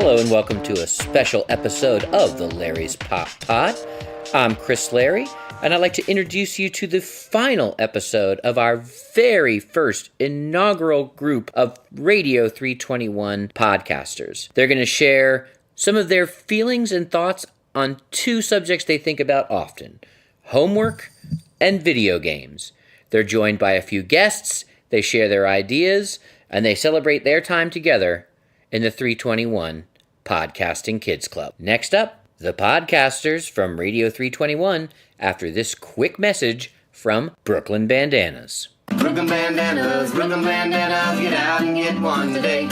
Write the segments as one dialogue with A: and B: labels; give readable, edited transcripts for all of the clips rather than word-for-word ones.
A: Hello and welcome to a special episode of the Larry's Pop Pod. I'm Chris Larry, and I'd like to introduce you to the final episode of our very first inaugural group of Radio 321 podcasters. They're going to share some of their feelings and thoughts on two subjects they think about often: homework and video games. They're joined by a few guests, they share their ideas, and they celebrate their time together in the 321 Podcasting Kids Club. Next up, the podcasters from Radio 321 after this quick message from Brooklyn Bandanas.
B: Brooklyn Bandanas, get out and get one today.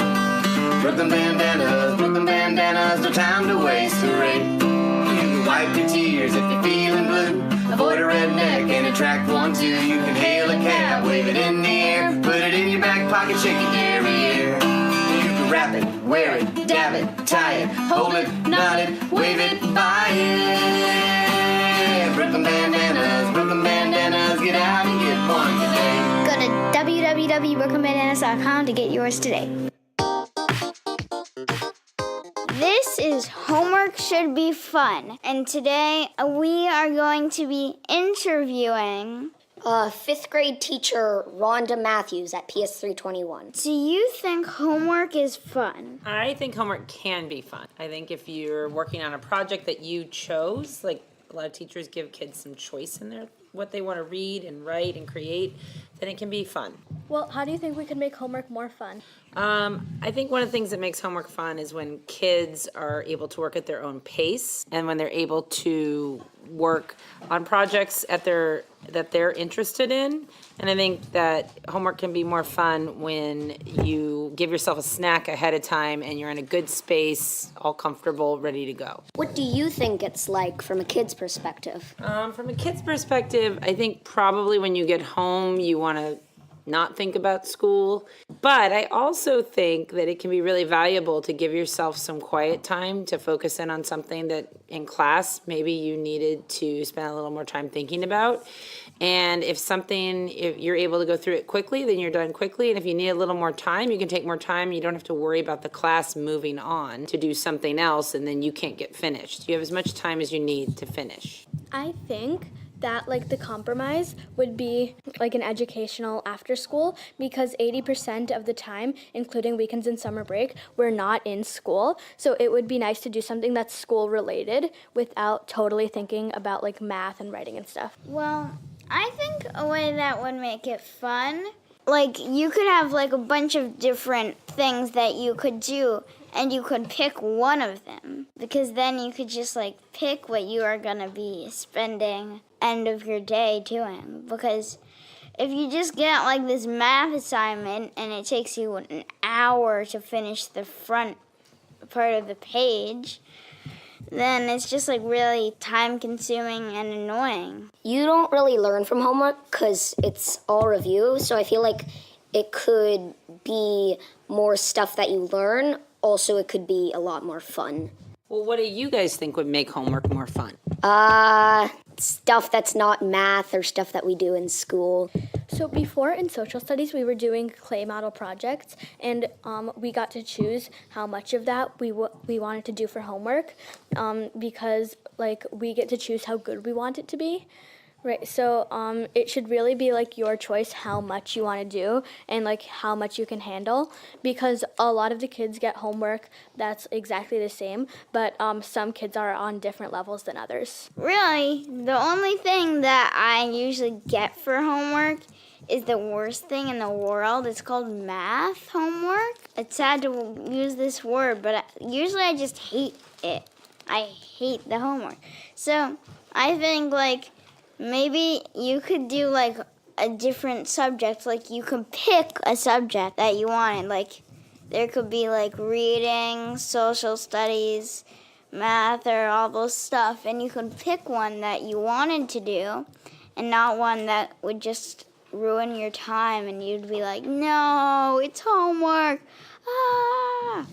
B: Brooklyn Bandanas, no time to waste, hooray. You can wipe your tears if you're feeling blue. Avoid a redneck and attract one too. You can hail a cab, wave it in the air, put it in your back pocket, shake it ear to ear. Wrap it, wear it, dab it, tie it, hold it, knot it, wave it, buy it. Brooklyn Bandanas, get out and get one today.
C: Go to www.brooklynbandanas.com to get yours today. This is Homework Should Be Fun, and today we are going to be interviewing
D: fifth grade teacher Rhonda Matthews at PS 321.
C: Do you think homework is fun?
E: I think homework can be fun. I think if you're working on a project that you chose, like a lot of teachers give kids some choice in there, what they want to read and write and create, then it can be fun.
F: Well, how do you think we could make homework more fun?
E: I think one of the things that makes homework fun is when kids are able to work at their own pace and when they're able to work on projects that they're interested in. And I think that homework can be more fun when you give yourself a snack ahead of time and you're in a good space, all comfortable, ready to go.
D: What do you think it's like from a kid's perspective?
E: From a kid's perspective, I think probably when you get home, you want to not think about school. But I also think that it can be really valuable to give yourself some quiet time to focus in on something that in class maybe you needed to spend a little more time thinking about. And if you're able to go through it quickly, then you're done quickly. And if you need a little more time, you can take more time. You don't have to worry about the class moving on to do something else and then you can't get finished. You have as much time as you need to finish.
F: I think that the compromise would be an educational after school, because 80% of the time, including weekends and summer break, we're not in school. So it would be nice to do something that's school related without totally thinking about math and writing and stuff.
C: Well, I think a way that would make it fun, you could have a bunch of different things that you could do, and you could pick one of them, because then you could just pick what you are gonna be spending end of your day doing. Because if you just get this math assignment and it takes you an hour to finish the front part of the page, then it's just really time consuming and annoying.
D: You don't really learn from homework because it's all review, so I feel like it could be more stuff that you learn. Also, it could be a lot more fun.
E: Well, what do you guys think would make homework more fun?
D: Stuff that's not math or stuff that we do in school.
F: So before in social studies, we were doing clay model projects, and we got to choose how much of that we wanted to do for homework, because we get to choose how good we want it to be. Right, so it should really be your choice how much you want to do and how much you can handle, because a lot of the kids get homework that's exactly the same, but some kids are on different levels than others.
C: Really, the only thing that I usually get for homework is the worst thing in the world. It's called math homework. It's sad to use this word, but usually I just hate it. I hate the homework. So I think maybe you could do a different subject. You could pick a subject that you wanted. There could be reading, social studies, math, or all those stuff. And you could pick one that you wanted to do and not one that would just ruin your time. And you'd be no, it's homework. Ah!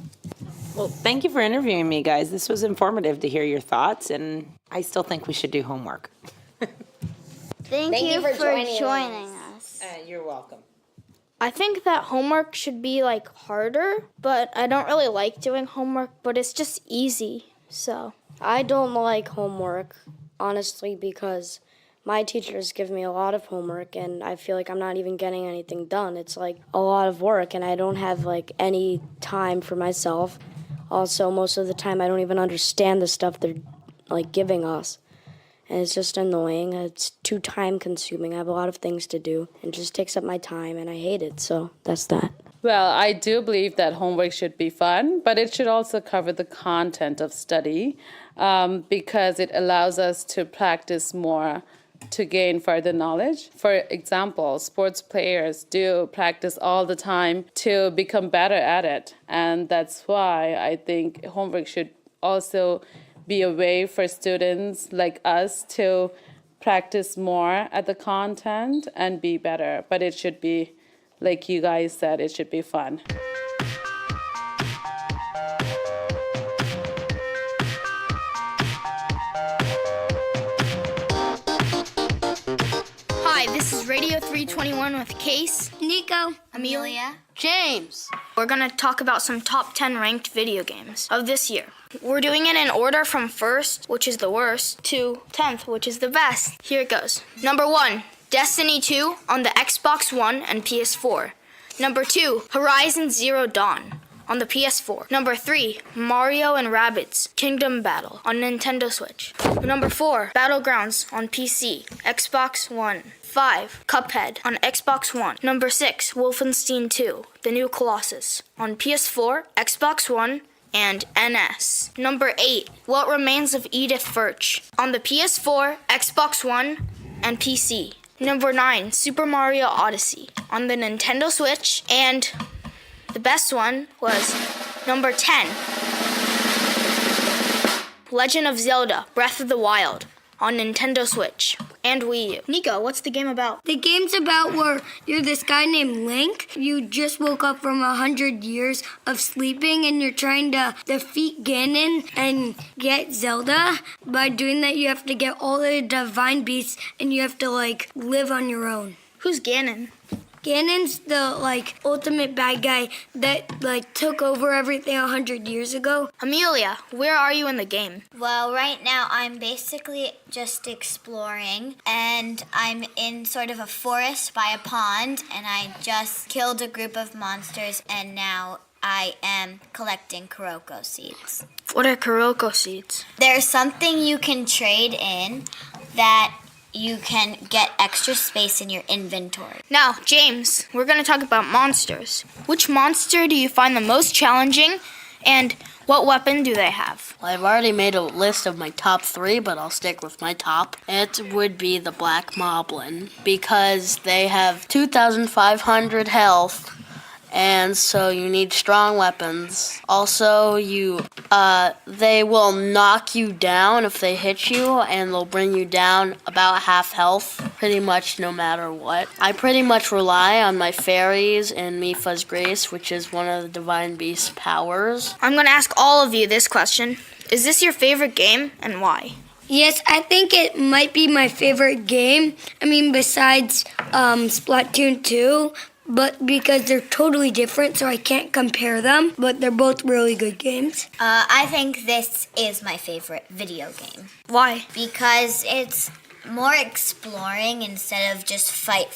E: Well, thank you for interviewing me, guys. This was informative to hear your thoughts, and I still think we should do homework.
C: Thank you for joining us.
E: You're welcome.
G: I think that homework should be like harder, but I don't really like doing homework, but it's just easy. So,
H: I don't like homework, honestly, because my teachers give me a lot of homework and I feel like I'm not even getting anything done. It's like a lot of work and I don't have like any time for myself. Also, most of the time I don't even understand the stuff they're like giving us. And it's just annoying. It's too time consuming. I have a lot of things to do. It just takes up my time and I hate it. So that's that.
I: Well, I do believe that homework should be fun, but it should also cover the content of study because it allows us to practice more to gain further knowledge. For example, sports players do practice all the time to become better at it. And that's why I think homework should also be a way for students like us to practice more at the content and be better. But it should be, like you guys said, it should be fun.
G: hi, this is Radio 321 with Case,
C: Nico,
G: Amelia,
C: James.
G: We're going to talk about some top 10 ranked video games of this year. We're doing it in order from first, which is the worst, to 10th, which is the best. Here it goes. Number 1, Destiny 2 on the Xbox One and PS4. Number 2, Horizon Zero Dawn on the PS4. Number 3, Mario and Rabbids Kingdom Battle on Nintendo Switch. Number 4, Battlegrounds on PC, Xbox One. 5, Cuphead on Xbox One. Number 6, Wolfenstein 2, The New Colossus on PS4, Xbox One, and NS. Number 8, What Remains of Edith Finch on the PS4, Xbox One, and PC. Number 9, Super Mario Odyssey on the Nintendo Switch, and the best one was number 10, Legend of Zelda Breath of the Wild on Nintendo Switch and Wii U. Nico, what's the game about?
J: The game's about where you're this guy named Link. You just woke up from 100 years of sleeping and you're trying to defeat Ganon and get Zelda. By doing that, you have to get all the divine beasts and you have to, live on your own.
G: Who's Ganon?
J: Ganon's the, ultimate bad guy that, took over everything 100 years ago.
G: Amelia, where are you in the game?
K: Well, right now I'm basically just exploring, and I'm in sort of a forest by a pond, and I just killed a group of monsters, and now I am collecting Kuroko seeds.
G: What are Kuroko seeds?
K: There's something you can trade in that you can get extra space in your inventory.
G: Now, James, we're going to talk about monsters. Which monster do you find the most challenging, and what weapon do they have?
L: Well, I've already made a list of my top 3, but I'll stick with my top. It would be the Black Moblin, because they have 2,500 health, and so you need strong weapons. Also, they will knock you down if they hit you, and they'll bring you down about half health, pretty much no matter what. I pretty much rely on my fairies and Mipha's Grace, which is one of the Divine Beast's powers.
G: I'm going to ask all of you this question. Is this your favorite game, and why?
J: Yes, I think it might be my favorite game. Besides Splatoon 2. But because they're totally different, so I can't compare them. But they're both really good games.
K: I think this is my favorite video game.
G: Why?
K: Because it's more exploring instead of just fight.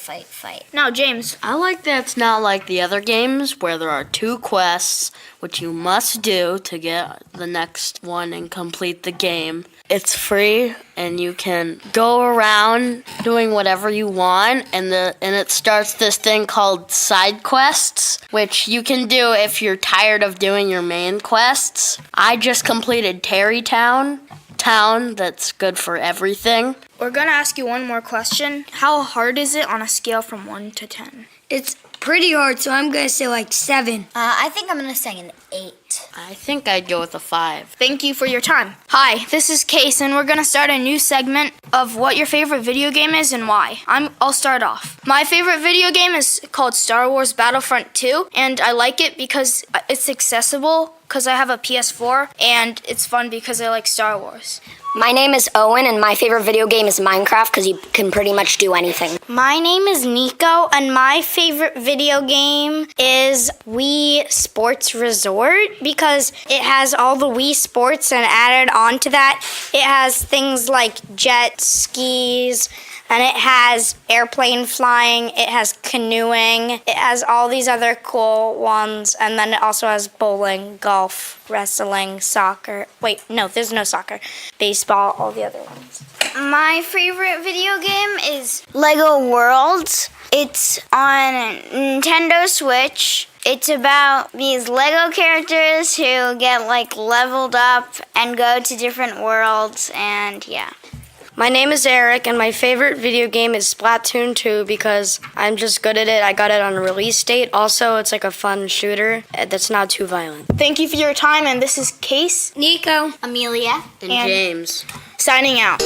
G: Now, James.
L: I like that it's not like the other games where there are 2 quests, which you must do to get the next one and complete the game. It's free, and you can go around doing whatever you want, and it starts this thing called side quests, which you can do if you're tired of doing your main quests. I just completed Terrytown, town that's good for everything.
G: We're going to ask you one more question. How hard is it on a scale from 1 to 10?
J: It's pretty hard, so I'm going to say 7.
K: I think I'm going to say an 8.
G: rate?
L: I think I'd go with a 5.
G: Thank you for your time. Hi, this is Case, and we're gonna start a new segment of what your favorite video game is and why. I'll start off. My favorite video game is called Star Wars Battlefront 2, and I like it because it's accessible because I have a PS4, and it's fun because I like Star Wars.
D: My name is Owen, and my favorite video game is Minecraft because you can pretty much do anything.
J: My name is Nico, and my favorite video game is Wii Sports Resort because it has all the Wii Sports, and added on to that, it has things like jet skis, and it has airplane flying, it has canoeing, it has all these other cool ones, and then it also has bowling, golf, wrestling, soccer. Wait, no, there's no soccer. Baseball, all the other ones.
C: My favorite video game is Lego Worlds. It's on Nintendo Switch. It's about these Lego characters who get like leveled up and go to different worlds, and yeah.
H: My name is Eric, and my favorite video game is Splatoon 2 because I'm just good at it. I got it on a release date. Also, it's like a fun shooter that's not too violent.
G: Thank you for your time, and this is Case,
J: Nico.
K: Amelia.
L: And James.
G: signing out.